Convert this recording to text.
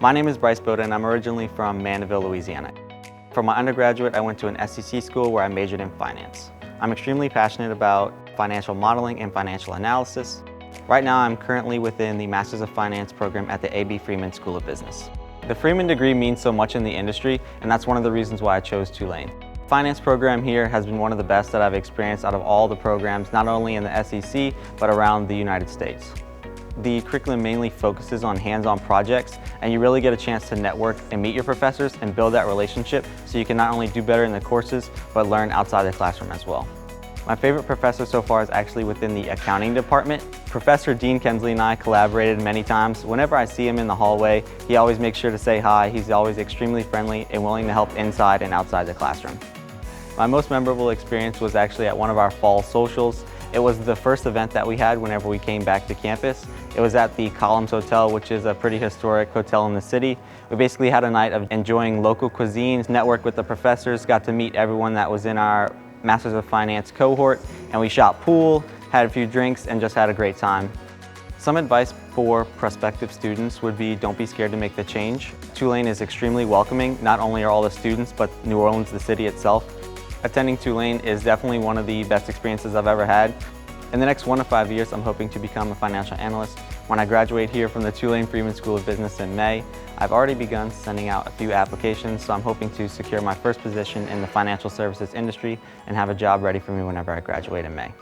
My name is Bryce Boada and I'm originally from Mandeville, Louisiana. For my undergraduate, I went to an SEC school where I majored in finance. I'm extremely passionate about financial modeling and financial analysis. Right now, I'm currently within the Masters of Finance program at the A.B. Freeman School of Business. The Freeman degree means so much in the industry, and that's one of the reasons why I chose Tulane. The finance program here has been one of the best that I've experienced out of all the programs, not only in the SEC, but around the United States. The curriculum mainly focuses on hands-on projects, and you really get a chance to network and meet your professors and build that relationship so you can not only do better in the courses, but learn outside the classroom as well. My favorite professor so far is actually within the accounting department. Professor Dean Kensley and I collaborated many times. Whenever I see him in the hallway, he always makes sure to say hi. He's always extremely friendly and willing to help inside and outside the classroom. My most memorable experience was actually at one of our fall socials. It was the first event that we had whenever we came back to campus. It was at the Columns Hotel, which is a pretty historic hotel in the city. We basically had a night of enjoying local cuisines, networked with the professors, got to meet everyone that was in our Masters of Finance cohort, and we shot pool, had a few drinks, and just had a great time. Some advice for prospective students would be don't be scared to make the change. Tulane is extremely welcoming. Not only are all the students, but New Orleans, the city itself. Attending Tulane is definitely one of the best experiences I've ever had. In the next 1 to 5 years, I'm hoping to become a financial analyst. When I graduate here from the Tulane Freeman School of Business in May, I've already begun sending out a few applications, so I'm hoping to secure my first position in the financial services industry and have a job ready for me whenever I graduate in May.